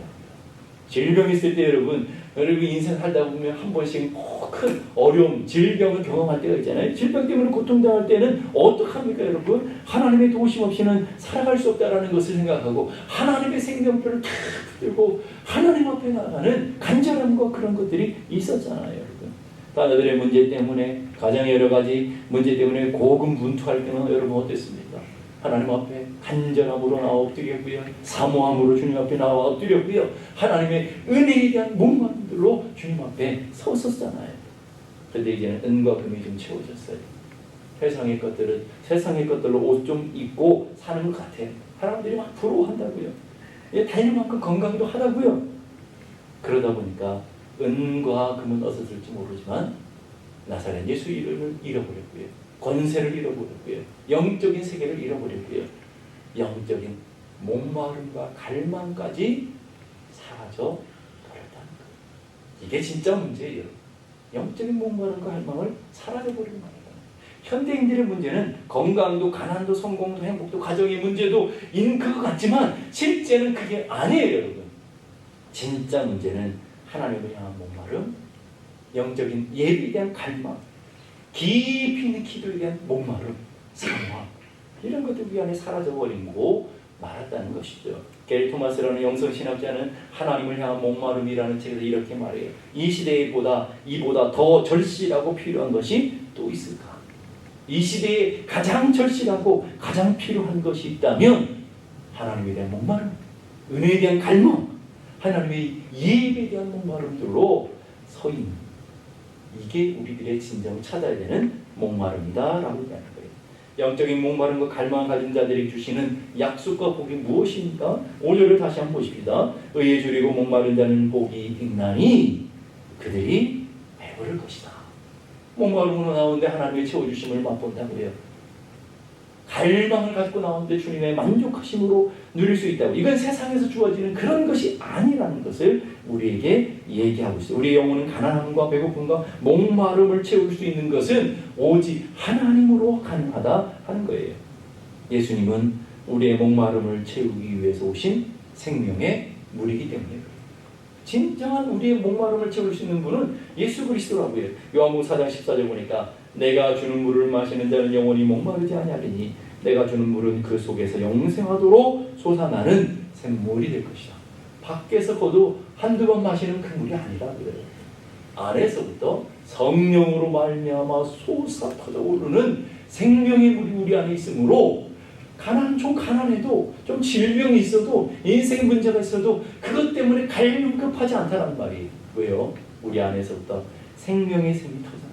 질병이 있을 때 여러분 인생 살다 보면 한 번씩 큰 어려움, 질병을 경험할 때가 있잖아요. 질병 때문에 고통당할 때는 어떡합니까 여러분? 하나님의 도우심 없이는 살아갈 수 없다라는 것을 생각하고 하나님의 생명줄을 탁 들고 하나님 앞에 나가는 간절함과 그런 것들이 있었잖아요 여러분. 자녀들의 문제 때문에 가정의 여러 가지 문제 때문에 고군분투할 때는 여러분 어땠습니까? 하나님 앞에 간절함으로 나와 엎드렸고요. 사모함으로 주님 앞에 나와 엎드렸고요. 하나님의 은혜에 대한 목마름들로 주님 앞에 섰었잖아요. 그런데 이제는 은과 금이 좀 채워졌어요. 세상의 것들로 옷 좀 입고 사는 것 같아요. 사람들이 막 부러워한다고요. 다닐 만큼 건강도 하다고요. 그러다 보니까 은과 금은 어디서들지 모르지만 나사렛 예수 이름을 잃어버렸고요. 권세를 잃어버렸고요. 영적인 세계를 잃어버렸고요. 영적인 목마름과 갈망까지 사라져 버렸다는 거예요. 이게 진짜 문제예요. 영적인 목마름과 갈망을 사라져버리는 거예요. 현대인들의 문제는 건강도 가난도 성공도 행복도 가정의 문제도 있는 것 같지만 실제는 그게 아니에요 여러분. 진짜 문제는 하나님을 향한 목마름, 영적인 예비에 대한 갈망, 깊이 있는 기도에 대한 목마름, 사모함 이런 것들 우리 안에 사라져버리고 말았다는 것이죠. 게리 토마스라는 영성신학자는 하나님을 향한 목마름이라는 책에서 이렇게 말해요. 이 시대에 이보다 더 절실하고 필요한 것이 또 있을까? 이 시대에 가장 절실하고 가장 필요한 것이 있다면 하나님에 대한 목마름, 은혜에 대한 갈망, 하나님의 예배에 대한 목마름들로 서 있는 이게 우리들의 진정 찾아야 되는 목마름이다라고 얘기하는 거예요. 영적인 목마름과 갈망을 가진 자들이 주시는 약속과 복이 무엇입니까? 5절을 다시 한번 보십시다. 의에 줄이고 목마른 자는 복이 있나니 그들이 배부를 것이다. 목마름으로 나오는데 하나님의 채워주심을 맛본다고요. 갈망을 가지고 나오는데 주님의 만족하심으로 누릴 수 있다고. 이건 세상에서 주어지는 그런 것이 아니라는 것을 우리에게 얘기하고 있어요. 우리의 영혼은 가난함과 배고픔과 목마름을 채울 수 있는 것은 오직 하나님으로 가능하다 하는 거예요. 예수님은 우리의 목마름을 채우기 위해서 오신 생명의 물이기 때문에 그래요. 진정한 우리의 목마름을 채울 수 있는 분은 예수 그리스도라고 해요. 요한복음 4장 14절 보니까 내가 주는 물을 마시는 자는 영원히 목마르지 아니하리니 내가 주는 물은 그 속에서 영생하도록 솟아나는 샘물이 될 것이다. 밖에서 거두 한두 번 마시는 그 물이 아니라고요. 안에서부터 성령으로 말미암아 솟아 터져오르는 생명의 물이 우리 안에 있으므로 좀 가난해도 좀 질병이 있어도 인생 문제가 있어도 그것 때문에 갈급하지 않다는 말이에요. 왜요? 우리 안에서부터 생명의 샘이 터져나옵니다.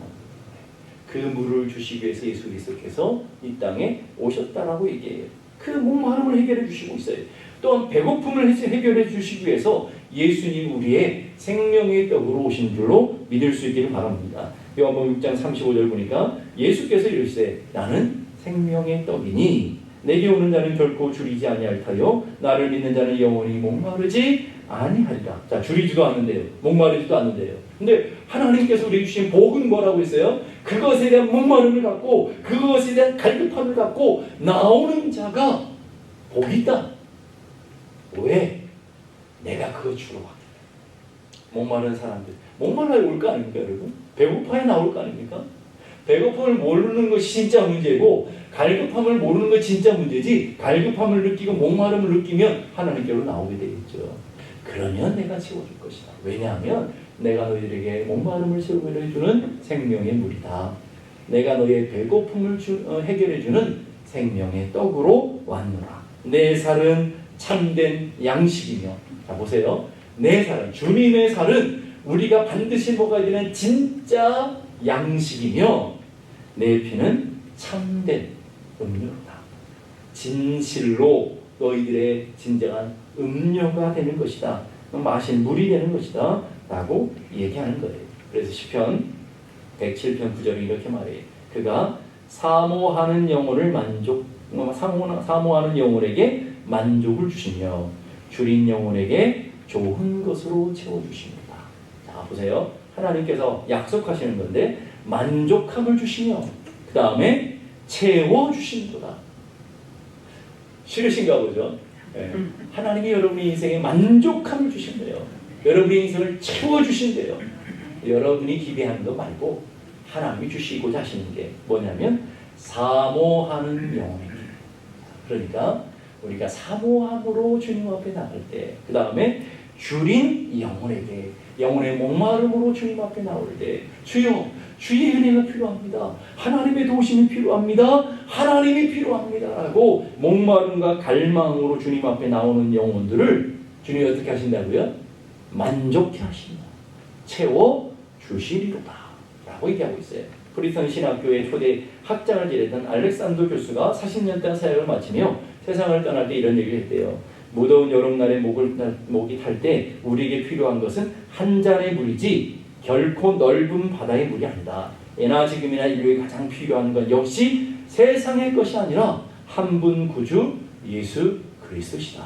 그 물을 주시기 위해서 예수 그리스도께서 이 땅에 오셨다라고 얘기해요. 그 목마름을 해결해 주시고 있어요. 또한 배고픔을 해결해 주시기 위해서 예수님 우리의 생명의 떡으로 오신 줄로 믿을 수 있기를 바랍니다. 요한복음 6장 35절 보니까 예수께서 이르시되 나는 생명의 떡이니 내게 오는 자는 결코 줄이지 아니할 터요 나를 믿는 자는 영원히 목마르지 아니하리라. 자, 줄이지도 않는데요. 목마르지도 않는데요. 근데 하나님께서 우리에게 주신 복은 뭐라고 했어요? 그것에 대한 목마름을 갖고 그것에 대한 갈급함을 갖고 나오는 자가 복이 있다. 왜? 내가 그거 주러 왔다. 목마른 사람들. 목말라야 올 거 아닙니까 여러분? 배고파야 나올 거 아닙니까? 배고픔을 모르는 것이 진짜 문제고 갈급함을 모르는 것이 진짜 문제지 갈급함을 느끼고 목마름을 느끼면 하나님께로 나오게 되겠죠. 그러면 내가 채워줄 것이다. 왜냐하면 내가 너희들에게 목마름을 채우게 해주는 생명의 물이다. 내가 너의 배고픔을 해결해주는 생명의 떡으로 왔노라. 내 살은 참된 양식이며, 자 보세요. 내 살은, 주님의 살은 우리가 반드시 먹어야 되는 진짜 양식이며, 내 피는 참된 음료로다. 진실로 너희들의 진정한 음료가 되는 것이다. 마실 물이 되는 것이다. 라고 얘기하는 거예요. 그래서 시편 107편 9절에 이렇게 말해요. 그가 사모하는 영혼을 사모하는 영혼에게 만족을 주시며 줄인 영혼에게 좋은 것으로 채워주십니다. 자 보세요. 하나님께서 약속하시는 건데 만족함을 주시며 그 다음에 채워주신도다. 싫으신가 보죠? 네. 하나님이 여러분의 인생에 만족함을 주신대요. 여러분의 인생을 채워주신대요. 여러분이 기대하는 거 말고 하나님이 주시고자 하시는 게 뭐냐면 사모하는 영혼에게. 그러니까 우리가 사모함으로 주님 앞에 나갈 때, 그 다음에 줄인 영혼에게, 영혼의 목마름으로 주님 앞에 나올 때, 주여 주의 은혜가 필요합니다. 하나님의 도우심이 필요합니다. 하나님이 필요합니다. 라고 목마름과 갈망으로 주님 앞에 나오는 영혼들을 주님이 어떻게 하신다고요? 만족케 하신다. 채워주시리로다. 라고 얘기하고 있어요. 프리턴 신학교의 초대 학장을 지냈던 알렉산더 교수가 40년 동안 사역을 마치며 세상을 떠날 때 이런 얘기를 했대요. 무더운 여름날에 목이 탈 때 우리에게 필요한 것은 한 잔의 물이지 결코 넓은 바다의 물이 아니다. 예나 지금이나 인류에 가장 필요한 건 역시 세상의 것이 아니라 한 분 구주 예수 그리스도시다.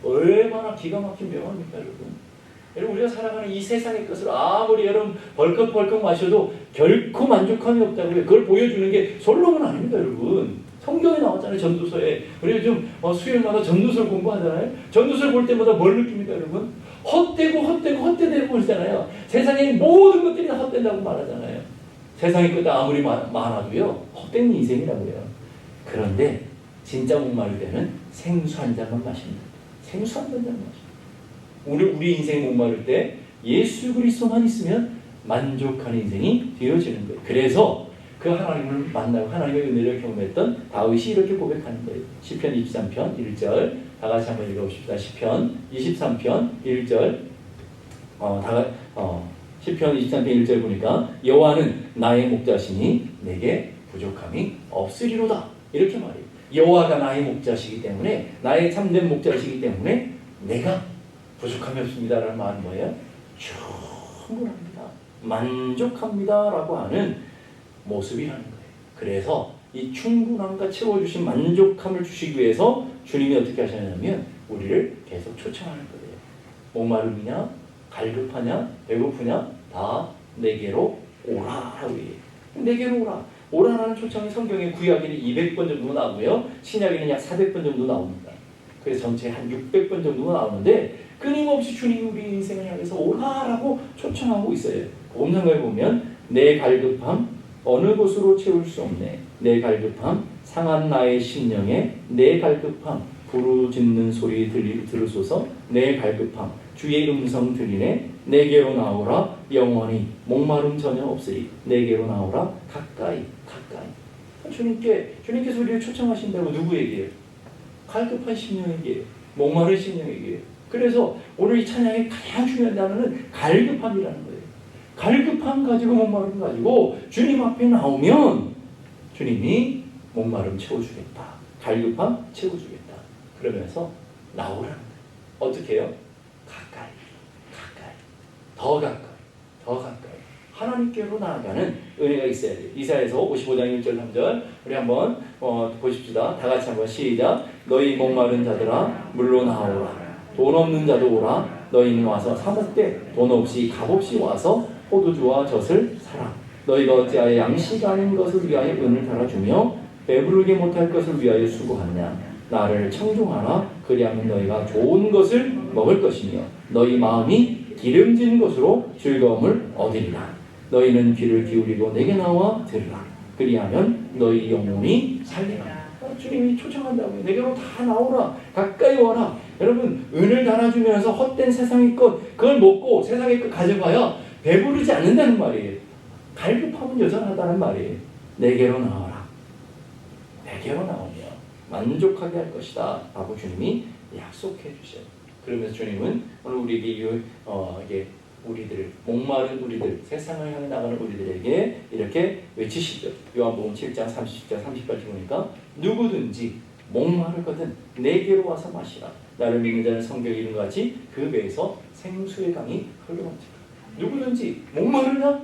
얼마나 기가 막힌 명언입니까 여러분. 여러분 우리가 살아가는 이 세상의 것을 아무리 여러분 벌컥벌컥 마셔도 결코 만족함이 없다고요. 그걸 보여주는 게 솔로몬 아닙니다 여러분. 성경에 나왔잖아요. 전도서에. 우리가 좀 수요일마다 전도서를 공부하잖아요. 전도서를 볼 때마다 뭘 느낍니까 여러분? 헛되고 그러잖아요. 세상의 모든 것들이 다 헛된다고 말하잖아요. 세상의 것도 아무리 많아도요 헛된 인생이라고요. 그런데 진짜 목마를 때는 생수 한 잔만 마십니다. 생수 한 잔만 마십니다. 우리 인생 목마를 때 예수 그리스도만 있으면 만족하는 인생이 되어지는 거예요. 그래서 그 하나님을 만나고 하나님의 은혜를 경험했던 다윗이 이렇게 고백하는 거예요. 시편 23편 1절 다 같이 한번 읽어봅시다. 시편 23편 1절 시편 23편 1절 보니까 여호와는 나의 목자시니 내게 부족함이 없으리로다. 이렇게 말해요. 여호와가 나의 목자시기 때문에 나의 참된 목자시기 때문에 내가 부족함이 없습니다라는 말은 뭐예요? 충분합니다. 만족합니다라고 하는 모습이라는 거예요. 그래서 이 충분함과 채워주신 만족함을 주시기 위해서 주님이 어떻게 하셨냐면 우리를 계속 초청하는 거예요. 목마름이냐 갈급하냐 배고프냐 다 내게로 오라라고 해요. 내게로 오라. 오라라는 초청이 성경에 구약에는 200번 정도 나오고요. 신약에는 약 400번 정도 나옵니다. 그래서 전체 한 600번 정도가 나오는데 끊임없이 주님이 우리 인생을 향해서 오라라고 초청하고 있어요. 음성가에 보면 내 갈급함 어느 곳으로 채울 수 없네. 내 갈급함 상한 나의 심령에 내 갈급함 부르짖는 소리 들으소서. 내 갈급함 주의 음성 들리네. 내게로 나오라 영원히 목마름 전혀 없으리. 내게로 나오라 가까이. 주님께서 우리를 초청하신다고 누구에게요? 갈급한 심령에게, 목마른 심령에게. 그래서 오늘 이 찬양의 가장 중요한 단어는 갈급함이라는 거예요. 갈급함 가지고 목마름 가지고 주님 앞에 나오면 주님이 목마름 채워주겠다. 갈급함 채워주겠다. 그러면서 나오라는 거예요. 어떻게 해요? 가까이. 더 가까이. 하나님께로 나아가는 은혜가 있어야 돼요. 이사야서 55장 1절 3절 우리 한번 보십시다. 다 같이 한번 시작. 너희 목마른 자들아 물로 나오라. 돈 없는 자도 오라. 너희는 와서 사 먹되 돈 없이 값없이 와서 포도주와 젖을 사라. 너희가 어찌하여 양식 아닌 것을 위하여 은을 달아주며 배부르게 못할 것을 위하여 수고하느냐. 나를 청종하라. 그리하면 너희가 좋은 것을 먹을 것이며 너희 마음이 기름진 것으로 즐거움을 얻으리라. 너희는 귀를 기울이고 내게 나와 들으라. 그리하면 너희 영혼이 살리라. 주님이 초청한다고요. 내게로 다 나오라. 가까이 와라. 여러분 은을 달아주면서 헛된 세상의 것 그걸 먹고 세상의 것 가져가야 배부르지 않는다는 말이에요. 갈급함은 여전하다는 말이에요. 내게로 나와라. 내게로 나오며 만족하게 할 것이다 라고 주님이 약속해 주셔요. 그러면서 주님은 오늘 우리에게 이게 우리들, 목마른 우리들, 세상을 향해 나가는 우리들에게 이렇게 외치시죠. 요한복음 7장 30절 38절 보니까 누구든지 목마르거든 내게로 와서 마시라. 나를 믿는 자는 성경에 이른 것 같이 그 배에서 생수의 강이 흘러넘치라. 누구든지 목마르냐?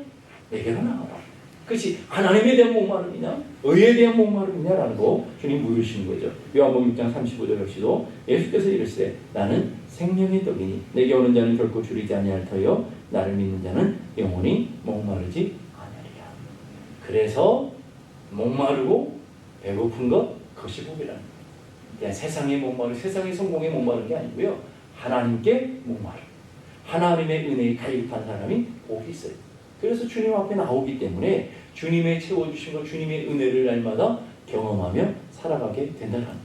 내게로 나와라. 그것이 하나님에 대한 목마름이냐? 의에 대한 목마름이냐라는 거 주님 물으시는 거죠. 요한복음 6장 35절 역시도 예수께서 이르시되 나는 생명의 떡이니 내게 오는 자는 결코 줄이지 아니할 터요 나를 믿는 자는 영원히 목마르지 아니하리라. 그래서 목마르고 배고픈 것 그것이 복이라는 거예요. 그냥 세상의 목마름, 세상의 성공에 목마른 게 아니고요. 하나님께 목마름. 하나님의 은혜에 가입한 사람이 복이 있어요. 그래서 주님 앞에 나오기 때문에 주님의 채워주신 것, 주님의 은혜를 날마다 경험하며 살아가게 된다는 거예요.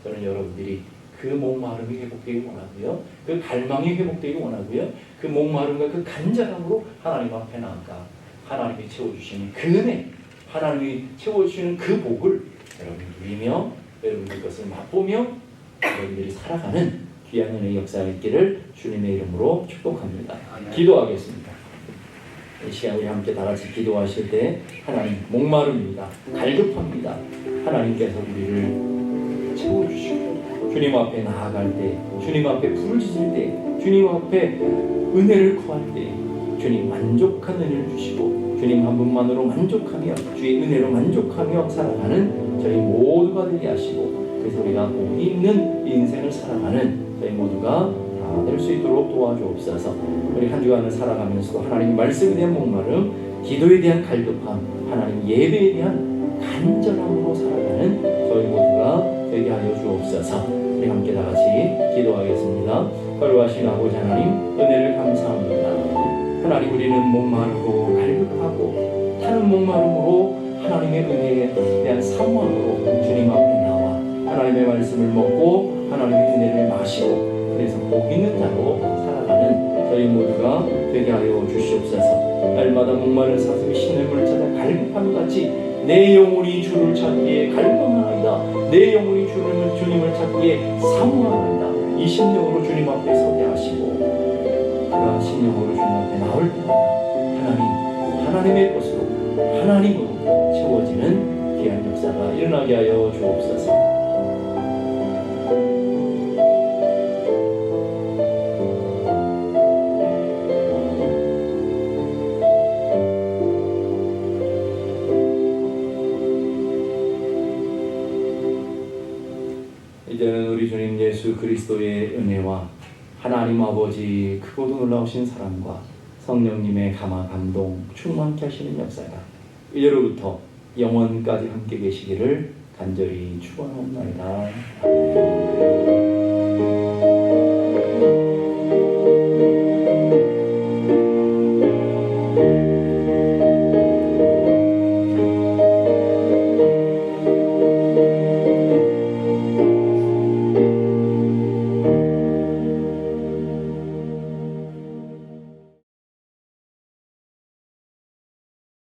저는 여러분들이 그 목마름이 회복되기 원하고요. 그 갈망이 회복되기 원하고요. 그 목마름과 그 간절함으로 하나님 앞에 나아가 하나님이 채워주시는 그 은혜, 하나님이 채워주시는 그 복을 여러분이 누리며 여러분들 것을 맛보며 여러분들이 살아가는 귀한 은혜의 역사가 있기를 주님의 이름으로 축복합니다. 기도하겠습니다. 이 시간 우리 함께 다 같이 기도하실 때 하나님 목마릅니다. 갈급합니다. 하나님께서 우리를 채워주시고 주님 앞에 나아갈 때, 주님 앞에 부르짖을 때, 주님 앞에 은혜를 구할 때 주님 만족한 은혜를 주시고 주님 한 분만으로 만족하며 주의 은혜로 만족하며 살아가는 저희 모두가 되게 하시고 그래서 우리가 복 있는 인생을 살아가는 저희 모두가 다 될 수 있도록 도와주옵소서. 우리 한 주간을 살아가면서도 하나님 말씀에 대한 목마름, 기도에 대한 갈급함, 하나님 예배에 대한 간절함으로 살아가는 저희 모두가 되게 하여 주옵소서. 우리 함께 다 같이 기도하겠습니다. 걸어가신 아버지 하나님 은혜를 감사합니다. 하나님 우리는 목마르고 갈급하고 타는 목마름으로 하나님의 은혜에 대한 사모함으로 주님 앞에 나와 하나님의 말씀을 먹고 하나님의 은혜를 마시고 그래서 복 있는 자로 살아가는 저희 모두가 되게 하여 주시옵소서. 날마다 목마른 사슴이 신음을 찾아 갈급함 같이 내 영혼이 주를 찾기에 갈망하나이다. 내 영혼이 주님을 찾기에 사모하나이다. 이 심령으로 주님 앞에 서게 하시고 그가 심령으로 주님 앞에 나올 때마다 하나님의 것으로 하나님으로 채워지는 귀한 역사가 일어나게 하여 주옵소서. 이제는 우리 주님 예수 그리스도의 은혜와 하나님 아버지 크고도 놀라우신 사랑과 성령님의 감화 감동 충만케 하시는 역사가 이제로부터 영원까지 함께 계시기를 간절히 축원하옵나이다.